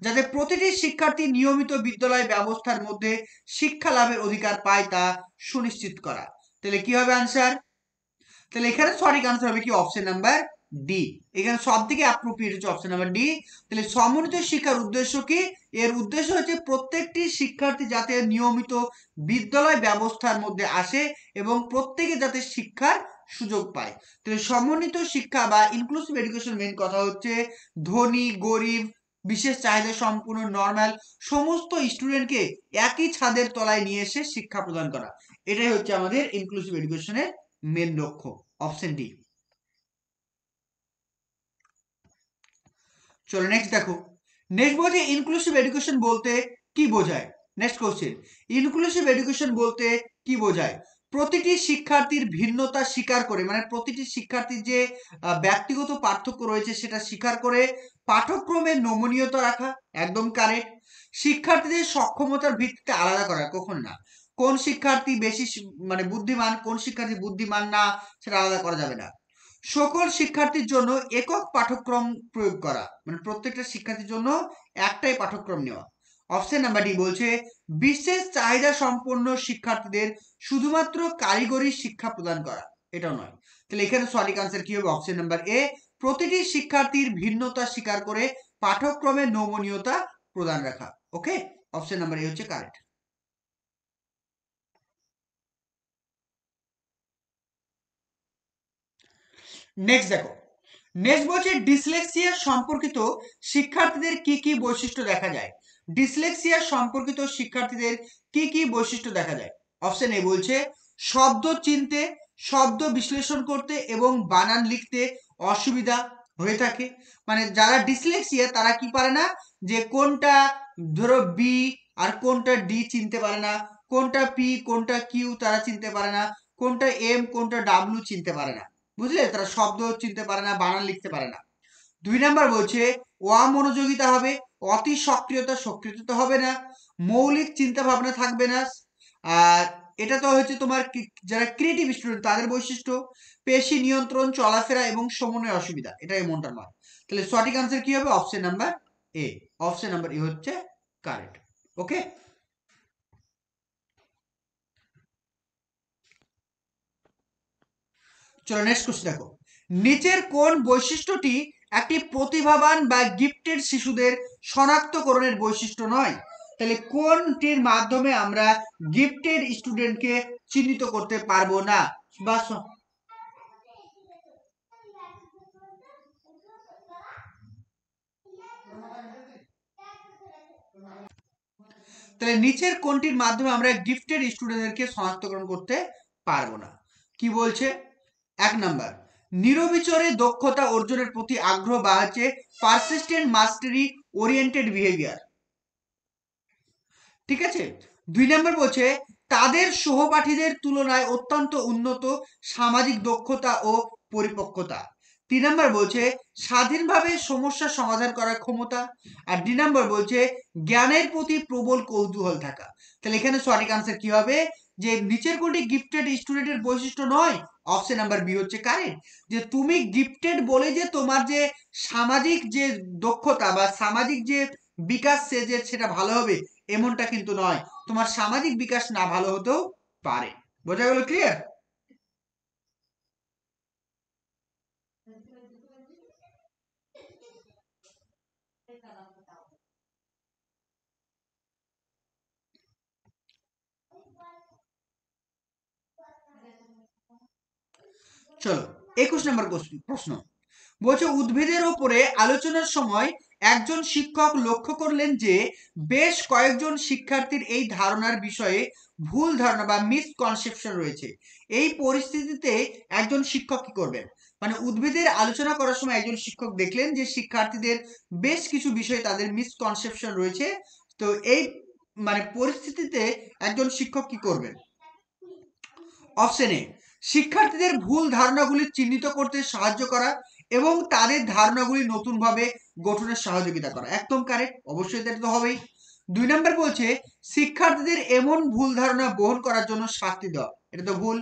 যাতে প্রতিটি শিক্ষার্থী নিয়মিত বিদ্যালয় ব্যবস্থার মধ্যে শিক্ষা লাভের অধিকার পায় তা সুনিশ্চিত করা। তাহলে কি হবে আনসার? তাহলে এখানে সঠিক আনসার হবে কি অপশন নাম্বার ডি। এখানে সব থেকে অ্যাপ্রোপ্রিয়েট হচ্ছে অপশন নাম্বার ডি। তাহলে সমন্বিত শিক্ষার উদ্দেশ্য কি? এর উদ্দেশ্য হচ্ছে প্রত্যেকটি শিক্ষার্থী যাতে নিয়মিত বিদ্যালয় ব্যবস্থার মধ্যে আসে এবং প্রত্যেকে যাতে শিক্ষার সুযোগ পায়। তাহলে সমন্বিত শিক্ষা বা ইনক্লুসিভ এডুকেশন মেইন কথা হচ্ছে ধনী গরিব বিশেষ চাহিদা সম্পূর্ণ নর্মাল সমস্ত স্টুডেন্টকে একই ছাদের তলায় নিয়ে এসে শিক্ষা প্রদান করা। এটাই হচ্ছে আমাদের ইনক্লুসিভ এডুকেশনের মেন লক্ষ্য। Option D. চলো নেক্সট দেখো। নেক্সট বলছে ইনক্লুসিভ এডুকেশন বলতে কি বোঝায়? নেক্সট কোশ্চেন, ইনক্লুসিভ এডুকেশন বলতে কি বোঝায়? প্রতিটি শিক্ষার্থীর ভিন্নতা স্বীকার করে, মানে প্রতিটি শিক্ষার্থীর যে ব্যক্তিগত পার্থক্য রয়েছে সেটা স্বীকার করে পাঠ্যক্রমের নমনীয়তা রাখা। একদম কারেক্ট। শিক্ষার্থীদের সক্ষমতার ভিত্তিতে আলাদা করা, কখন না। কোন শিক্ষার্থী বেশি মানে বুদ্ধিমান, কোন শিক্ষার্থী বুদ্ধিমান না, সেটা আলাদা করা যাবে না। সকল শিক্ষার্থীর জন্য একক পাঠ্যক্রম প্রয়োগ করা, মানে প্রত্যেকটা শিক্ষার্থীর জন্য একটাই পাঠ্যক্রম নেওয়া। অপশন নাম্বার ডি বলছে বিশেষ চাহিদা সম্পন্ন শিক্ষার্থীদের শুধুমাত্র কারিগরি শিক্ষা প্রদান করা। এটাও নয়। তাহলে এখানে সঠিক আনসার কি হবে? অপশন নাম্বার এ, প্রতিটি শিক্ষার্থীর ভিন্নতা স্বীকার করে পাঠ্যক্রমের নমনীয়তা প্রদান রাখা। ওকে, অপশন নাম্বার এ হচ্ছে কারেক্ট। নেক্সট দেখো। নেক্সট বলছে ডিসলেক্সিয়া সম্পর্কিত শিক্ষার্থীদের কি কি বৈশিষ্ট্য দেখা যায়? ডিসলেক্সিয়া সম্পর্কিত শিক্ষার্থীদের কি কি বৈশিষ্ট্য দেখা যায়? অপশন এ বলছে শব্দ চিনতে, শব্দ বিশ্লেষণ করতে এবং বানান লিখতে অসুবিধা হয়ে থাকে। মানে যারা ডিসলেক্সিয়া তারা কি পারে না, যে কোনটা ধরো বি আর কোনটা ডি চিনতে পারে না, কোনটা পি কোনটা কিউ তারা চিনতে পারে না, কোনটা এম কোনটা ডাব্লিউ চিনতে পারে না। বুঝলে, তারা শব্দ চিনতে পারে না, বানান লিখতে পারে না। 2 নম্বর বলছে অমনোযোগিতা হবে, অতি সক্রিয়তা হবে না, মৌলিক চিন্তা ভাবনা থাকবে না। আর এটা তো হচ্ছে তোমার যারা ক্রিয়েটিভ স্টুডেন্ট তাদের বৈশিষ্ট্য। পেশি নিয়ন্ত্রণ, চলাফেরা এবং সমন্বয় অসুবিধা, এটা এমনটা নয়। তাহলে সঠিক আনসার কি হবে? Option number A. Option number A হচ্ছে কারেক্ট। ওকে, চলো নেক্সট কোশ্চেন দেখো। নিচের কোন বৈশিষ্ট্যটি একটি প্রতিভাবান বা গিফটেড শিশুদের শনাক্তকরণের বৈশিষ্ট্য নয়? তাহলে কোনটির মাধ্যমে আমরা গিফটেড স্টুডেন্টকে চিহ্নিত করতে পারবো না? বা তাহলে নিচের কোনটির মাধ্যমে আমরা গিফটেড স্টুডেন্টদেরকে শনাক্তকরণ করতে পারবো না? কি বলছে? 1 নাম্বার, নিরবিচারে দক্ষতা অর্জনের প্রতি আগ্রহ বা হচ্ছে পারসিস্টেন্ট মাস্টারি ওরিয়েন্টেড বিহেভিয়ার। ঠিক আছে। 2 নাম্বার বলছে তাদের সহপাঠীদের তুলনায় অত্যন্ত উন্নত সামাজিক দক্ষতা ও পরিপক্কতা। 3 নাম্বার বলছে স্বাধীনভাবে সমস্যা সমাধান করার ক্ষমতা। আর 2 নাম্বার বলছে জ্ঞানের প্রতি প্রবল কৌতূহল থাকা। তাহলে এখানে সঠিক আনসার কি হবে? যে নিচের কোনটি গিফটেড স্টুডেন্টের বৈশিষ্ট্য নয়? অপশন নাম্বার বি হচ্ছে কারেক্ট। যে তুমি গিফটেড বলে যে তোমার যে সামাজিক যে দক্ষতা বা সামাজিক যে বিকাশ যে সেটা ভালো হবে এমনটা কিন্তু নয়, তোমার সামাজিক বিকাশ না ভালো হতেও পারে। বোঝা গেল? ক্লিয়ার? চলো 21 নম্বর প্রশ্ন বলছে উদ্ভিদের উপরে আলোচনার সময় একজন শিক্ষক লক্ষ্য করলেন যে বেশ কয়েকজন শিক্ষার্থীর এই ধারণার বিষয়ে ভুল ধারণা বা মিসকনসেপশন রয়েছে। এই পরিস্থিতিতে একজন শিক্ষক কি করবেন? মানে উদ্ভিদের আলোচনা করার সময় একজন শিক্ষক দেখলেন যে শিক্ষার্থীদের বেশ কিছু বিষয়ে তাদের মিসকনসেপশন রয়েছে। তো এই মানে পরিস্থিতিতে একজন শিক্ষক কি করবেন? অপশন এ, শিক্ষার্থীদের ভুল ধারণাগুলি চিহ্নিত করতে সাহায্য করা এবং তাদের ধারণাগুলি নতুনভাবে গঠনের সহযোগিতা করা। একদম কারেক্ট, অবশ্যই এটা তো হবেই। 2 নম্বর বলছে শিক্ষার্থীদের এমন ভুল ধারণা বহন করার জন্য শাস্তি দেওয়া। এটা তো ভুল।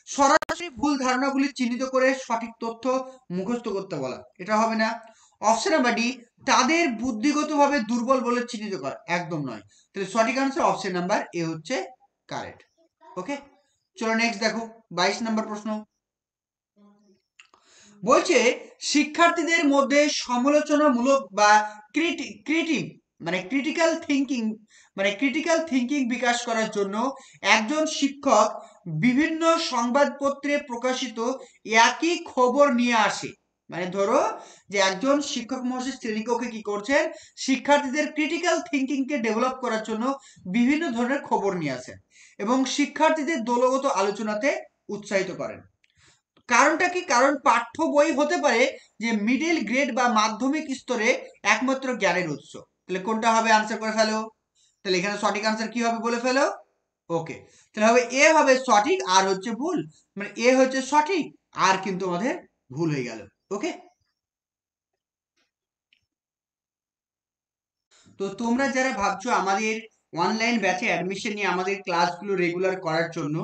সরাসরি ভুল ধারণাগুলি চিহ্নিত করে সঠিক তথ্য মুখস্থ করতে বলা। এটা হবে না। অপশন নাম্বার ডি, তাদের বুদ্ধিগতভাবে দুর্বল বলে চিহ্নিত করা। একদম নয়। তাহলে সঠিক আনসার অপশন নাম্বার এ হচ্ছে কারেক্ট। ওকে, চলো নেক্সট দেখো 22 নম্বর প্রশ্ন বলছে শিক্ষার্থীদের মধ্যে সমালোচনামূলক বা ক্রিয়েটিভ মানে ক্রিটিক্যাল থিঙ্কিং বিকাশ করার জন্য একজন শিক্ষক বিভিন্ন সংবাদপত্রে প্রকাশিত একই খবর নিয়ে আসে। মানে ধরো যে একজন শিক্ষক মহাশয় শ্রেণীকক্ষে কি করছেন, শিক্ষার্থীদের ক্রিটিক্যাল থিঙ্কিং কে ডেভেলপ করার জন্য বিভিন্ন ধরনের খবর নিয়ে আসেন এবং শিক্ষার্থীদের দলগত আলোচনাতে উৎসাহিত করেন। কারণটা কি? কারণ পাঠ্য বই হতে পারে যে মিডিল গ্রেড বা মাধ্যমিক স্তরে একমাত্র জ্ঞানের উৎস। তাহলে কোনটা হবে? আনসার করে ফেলো। তাহলে এখানে সঠিক আনসার কি হবে বলে ফেলো। ওকে, তাহলে হবে এ হবে সঠিক আর হচ্ছে ভুল। মানে এ হচ্ছে সঠিক আর কিন্তু আমাদের ভুল হয়ে গেল। ওকে, তো তোমরা যারা ভাবছো আমাদের অনলাইন ব্যাচে অ্যাডমিশন নিয়ে আমাদের ক্লাসগুলো রেগুলার করার জন্য,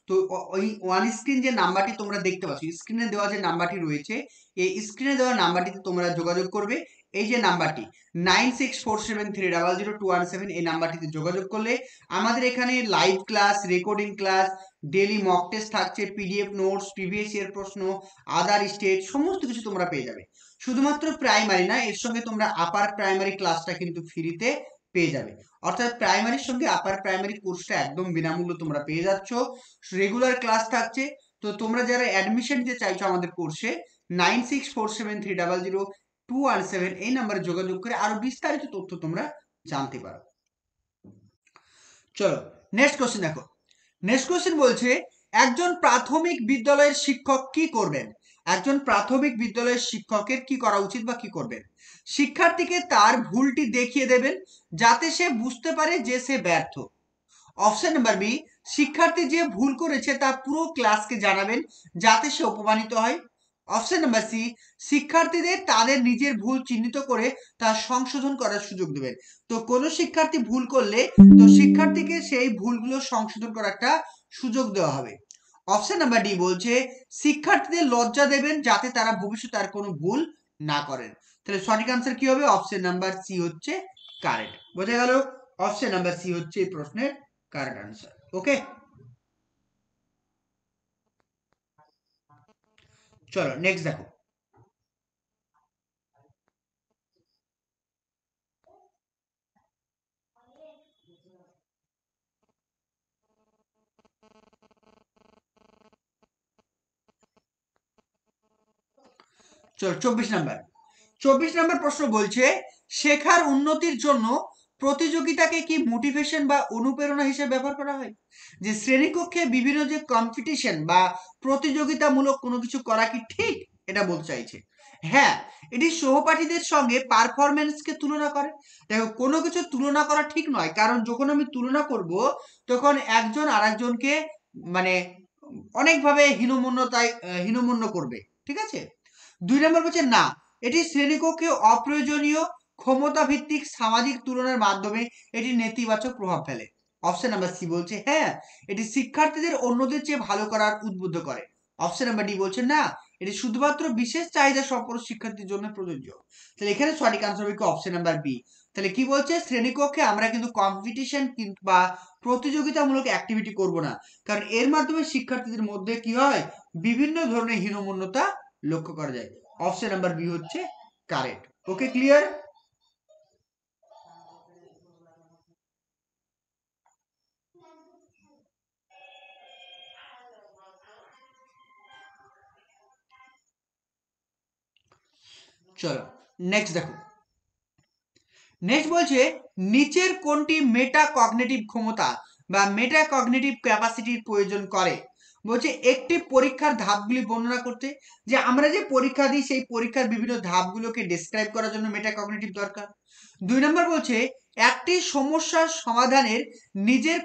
তো ওই ওয়ান স্ক্রিন যে নাম্বারটি তোমরা দেখতে পাচ্ছ, স্ক্রিনে দেওয়া যে নাম্বারটি রয়েছে, এই স্ক্রিনে দেওয়া নাম্বারটিতে তোমরা যোগাযোগ করবে। এই যে নাম্বারটি 9647300217, এই নাম্বারটিতে যোগাযোগ করলে আমাদের এখানে live class, recording class, daily mock test থাকছে, পিডিএফ নোটস, প্রিভিয়াস ইয়ার প্রশ্ন, আদার স্টেট সমস্ত কিছু তোমরা পেয়ে যাবে। শুধুমাত্র প্রাইমারি না, এর সঙ্গে তোমরা আপার প্রাইমারি ক্লাসটা কিন্তু ফ্রিতে পেয়ে যাবে। অর্থাৎ প্রাইমারির সঙ্গে আপার প্রাইমারি কোর্সটা একদম বিনামূল্য তোমরা পেয়ে যাচ্ছ। রেগুলার ক্লাস থাকছে। তো তোমরা যারা অ্যাডমিশন নিতে চাইছো আমাদের কোর্সে, 9647300217 এই নাম্বারে যোগাযোগ করে আরো বিস্তারিত তথ্য তোমরা জানতে পারো। চলো নেক্সট কোশ্চেন দেখো। নেক্সট কোশ্চেন বলছে একজন প্রাথমিক বিদ্যালয়ের শিক্ষক কি করবেন? একজন প্রাথমিক বিদ্যালয়ের শিক্ষকের কি করা উচিত বা কি করবেন? শিক্ষার্থীকে তার ভুলটি দেখিয়ে দেবেন যাতে সে বুঝতে পারে যে সে ব্যর্থ। অপশন নাম্বার বি, শিক্ষার্থী যে ভুল করেছে তা পুরো ক্লাসকে জানাবেন যাতে সে অপমানিত হয়। অপশন নাম্বার সি, শিক্ষার্থীদের তাদের নিজের ভুল চিহ্নিত করে তা সংশোধন করার সুযোগ দেবেন। তো কোনো শিক্ষার্থী ভুল করলে তো শিক্ষার্থীকে সেই ভুলগুলো সংশোধন করার একটা সুযোগ দেওয়া হবে। অপশন নাম্বার ডি বলছে শিক্ষার্থীদের লজ্জা দেবেন যাতে তারা ভবিষ্যতে আর কোনো ভুল না করেন। তাহলে সঠিক আনসার কি হবে? অপশন নাম্বার সি হচ্ছে কারেক্ট। বোঝা গেল? অপশন নাম্বার সি হচ্ছে এই প্রশ্নের কারেক্ট আনসার। ওকে, চলো নেক্সট দেখো। চলো 24 নাম্বার প্রশ্ন বলছে শেখার উন্নতির জন্য প্রতিযোগিতাকে কি মোটিভেশন বা অনুপ্রেরণা হিসেবে ব্যবহার করা হয়? যে শ্রেণীকক্ষে বিভিন্ন যে কম্পিটিশন বা প্রতিযোগিতামূলক কোনো কিছু করা কি ঠিক, এটা বলতে চাইছে। হ্যাঁ, এটি সহপাঠীদের সঙ্গে পারফরমেন্সকে তুলনা করে। দেখো, কোনো কিছু তুলনা করা ঠিক নয়, কারণ যখন আমি তুলনা করব তখন একজন আরেকজনকে মানে অনেকভাবে হীনমন্য করবে, ঠিক আছে। 2 নম্বর বলছে না, এটি শ্রেণীকক্ষে অপ্রয়োজনীয় ক্ষমতা ভিত্তিক সামাজিক তুলনার মাধ্যমে এটি নেতিবাচক প্রভাব ফেলে। অপশন নাম্বার সি বলছে হ্যাঁ, এটি শিক্ষার্থীদের অন্যদের চেয়ে ভালো করার উদ্বুদ্ধ করে। অপশন নাম্বার ডি বলছে না, এটি শুধুমাত্র বিশেষ চাহিদা সম্পন্ন শিক্ষার্থীর জন্য প্রযোজ্য। তাহলে এখানে সঠিক আনসার হবে অপশন নাম্বার বি। তাহলে কি বলছে, শ্রেণীকক্ষে আমরা কিন্তু কম্পিটিশন বা প্রতিযোগিতামূলক অ্যাক্টিভিটি করব না, কারণ এর মাধ্যমে শিক্ষার্থীদের মধ্যে কি হয়, বিভিন্ন ধরনের হীনমন্যতা লক্ষ্য করা যায়। অপশন নাম্বার বি হচ্ছে কারেক্ট। ওকে, ক্লিয়ার? চলো নেক্সট দেখো। নেক্সট বলছে নিচের কোনটি মেটা কগনিটিভ ক্ষমতা বা মেটা কগনিটিভ ক্যাপাসিটির প্রয়োজন করে? বলছে একটি পরীক্ষার ধাপগুলি বর্ণনা করতে। যে আমরা যে পরীক্ষা দিই সেই পরীক্ষার বিভিন্ন ধাপগুলোকে ডেসক্রাইব করার জন্য মেটা কগনিটিভ দরকার। 2 নম্বর বলছে একটি সমস্যার সমাধানের নিজের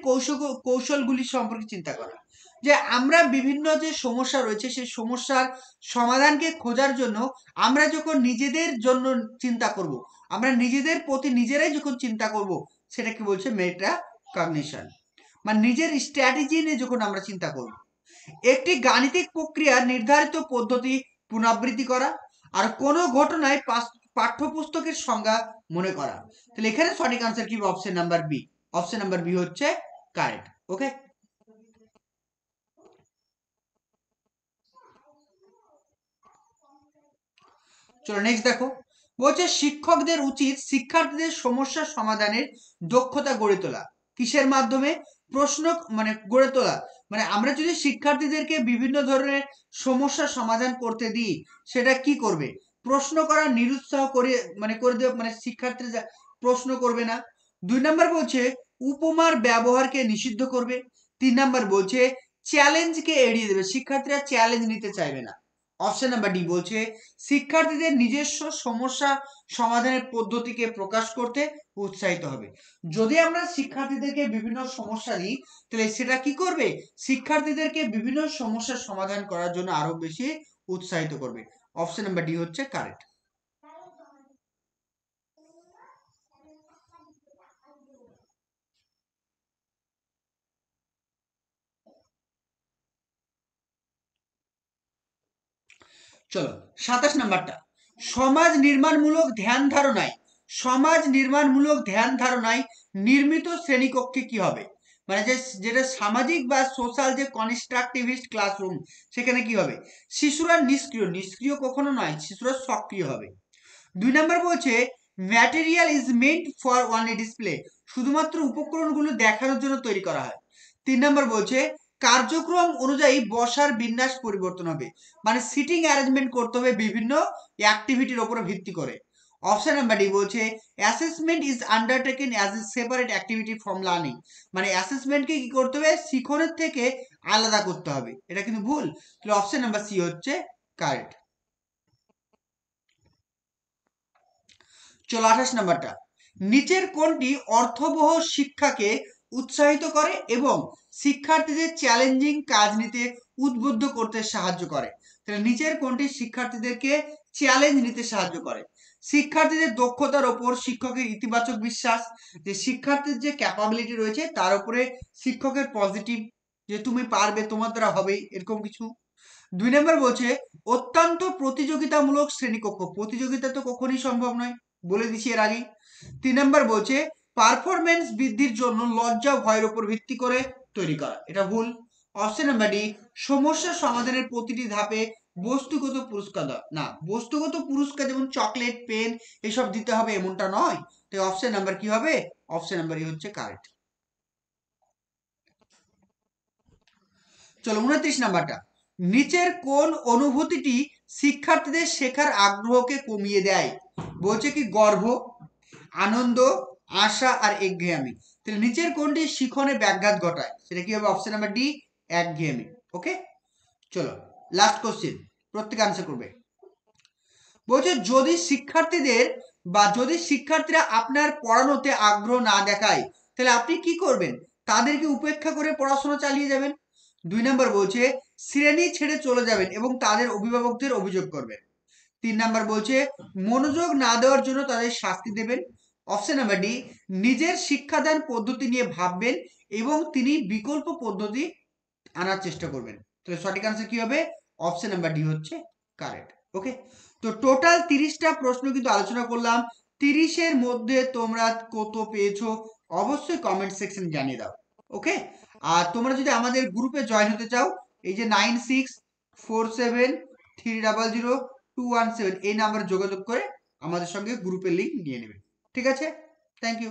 কৌশলগুলি সম্পর্কে চিন্তা করা। যে আমরা বিভিন্ন যে সমস্যা রয়েছে সেই সমস্যার সমাধানকে খোঁজার জন্য আমরা যখন নিজেদের জন্য চিন্তা করব, আমরা নিজেদের প্রতি নিজেরাই যখন চিন্তা করব, সেটাকে বলছে মেটা কগনিশন, মানে নিজের স্ট্র্যাটেজি নিয়ে যখন আমরা চিন্তা করব। একটি গাণিতিক প্রক্রিয়া নির্ধারিত পদ্ধতি পুনরাবৃত্তি করা, আর কোনো ঘটনায় পাঠ্যপুস্তকের সংজ্ঞা মনে করা। তাহলে এখানে সঠিক আনসার কি? Option number B. Option number B হচ্ছে কারেক্ট। ওকে, চলো নেক্সট দেখো। বলছে শিক্ষকদের উচিত শিক্ষার্থীদের সমস্যা সমাধানের দক্ষতা গড়ে তোলা। কিসের মাধ্যমে? প্রশ্ন গড়ে তোলা, মানে আমরা যদি শিক্ষার্থীদেরকে বিভিন্ন ধরনের সমস্যা সমাধান করতে দিই, সেটা কি করবে? প্রশ্ন করা নিরুৎসাহ করে করে দেবে, মানে শিক্ষার্থীরা প্রশ্ন করবে না। 2 নম্বর বলছে উপমার ব্যবহারকে নিষিদ্ধ করবে। 3 নম্বর বলছে চ্যালেঞ্জকে এড়িয়ে দেবে, শিক্ষার্থীরা চ্যালেঞ্জ নিতে চাইবে না। অপশন নাম্বার ডি বলছে শিক্ষার্থীদের নিজস্ব সমস্যা সমাধানের পদ্ধতিকে প্রকাশ করতে উৎসাহিত হবে। যদি আমরা শিক্ষার্থীদেরকে বিভিন্ন সমস্যা দিই, তাহলে সেটা কি করবে? শিক্ষার্থীদেরকে বিভিন্ন সমস্যার সমাধান করার জন্য আরো বেশি উৎসাহিত করবে। অপশন নাম্বার ডি হচ্ছে কারেক্ট। চলো 27 নাম্বারটা, সমাজ নির্মাণমূলক ধ্যান ধারণায় নির্মিত শ্রেণীকক্ষে কি হবে? মানে যে যেটা সামাজিক বা সোশ্যাল যে কনস্ট্রাকটিভিস্ট ক্লাসরুম, সেখানে কি হবে? শিশুরা নিষ্ক্রিয়, নিষ্ক্রিয় কখনো নয়, শিশুরা সক্রিয় হবে। 2 নম্বর বলছে material is meant for only display, শুধুমাত্র উপকরণগুলো দেখানোর জন্য তৈরি করা হয়। 3 নম্বর বলছে কার্যক্রম অনুযায়ী বসার বিন্যাস পরিবর্তন হবে, মানে সিটিং অ্যারেঞ্জমেন্ট করতে হবে বিভিন্ন অ্যাক্টিভিটির উপর ভিত্তি করে। অপশন নাম্বার ডি বলছে assessment is undertaken as a separate activity from learning, মানে অ্যাসেসমেন্টকে কি করতে হবে? শিখনের থেকে আলাদা করতে হবে। এটা কিন্তু ভুল। তাহলে অপশন নাম্বার সি হচ্ছে কারেক্ট। চলো 28 নাম্বারটা, নিচের কোনটি অর্থবহ শিক্ষাকে উৎসাহিত করে এবং শিক্ষার্থীদের চ্যালেঞ্জিং কাজ নিতে উদ্বুদ্ধ করতে সাহায্য করে? তাহলে নিচের কোনটি শিক্ষার্থীদেরকে চ্যালেঞ্জ নিতে সাহায্য করে? শিক্ষার্থীদের দক্ষতার ওপর শিক্ষকের ইতিবাচক বিশ্বাস, যে শিক্ষার্থীর যে ক্যাপাবিলিটি রয়েছে তার উপরে শিক্ষকের পজিটিভ, যে তুমি পারবে, তোমার দ্বারা হবে, এরকম কিছু। 2 নম্বর বলছে অত্যন্ত প্রতিযোগিতামূলক শ্রেণীকক্ষ, প্রতিযোগিতা তো কখনই সম্ভব নয়, বলে দিছি এর আগে। 3 নম্বর বলছে পারফরমেন্স বৃদ্ধির জন্য লজ্জা ভয়ের উপর ভিত্তি করে তৈরি করা, এটা ভুল। অপশন নাম্বার ডি সমস্যা সমাধানের প্রতিটি ধাপে বস্তুগত পুরস্কার দেওয়া, না বস্তুগত পুরস্কার যেমন চকলেট, পেন এসব দিতে হবে এমনটা নয়। তাই অপশন নাম্বার কি হবে? অপশন নাম্বার ই হচ্ছে কারেক্ট। চলো 29 নাম্বারটা, নিচের কোন অনুভূতিটি শিক্ষার্থীদের শেখার আগ্রহকে কমিয়ে দেয়? বলছে কি গর্ব, আনন্দ, আশা আর একঘেয়েমি। তাহলে নিচের কোনটি শিখনে ব্যাঘাত ঘটায়? সেটা কি হবে? অপশন নাম্বার ডি, একঘেয়েমি। ওকে, চলো লাস্ট কোশ্চেন, প্রত্যেকে আনসার করবে। বলছে যদি শিক্ষার্থীরা আপনার পড়ানোতে আগ্রহ না দেখায় তাহলে আপনি কি করবেন? তাদেরকে উপেক্ষা করে পড়াশোনা চালিয়ে যাবেন। 2 নম্বর বলছে শ্রেণী ছেড়ে চলে যাবেন এবং তাদের অভিভাবকদের অভিযোগ করবেন। 3 নাম্বার বলছে মনোযোগ না দেওয়ার জন্য তাদের শাস্তি দেবেন। অপশন নাম্বার ডি, নিজের শিক্ষাদান পদ্ধতি নিয়ে ভাববেন এবং তিনি বিকল্প পদ্ধতি আনার চেষ্টা করবেন। তাহলে সঠিক আনসার কি হবে? অপশন নাম্বার ডি হচ্ছে কারেক্ট। ওকে, তো টোটাল 30টা প্রশ্ন কিন্তু আলোচনা করলাম। 30-এর মধ্যে তোমরা কত পেয়েছো অবশ্যই কমেন্ট সেকশন জানিয়ে দাও। ওকে, আর তোমরা যদি আমাদের গ্রুপে জয়েন হতে চাও, এই যে 9647300217 এই নাম্বারে যোগাযোগ করে আমাদের সঙ্গে গ্রুপের লিংক নিয়ে নেবে। ঠিক আছে, থ্যাংক ইউ।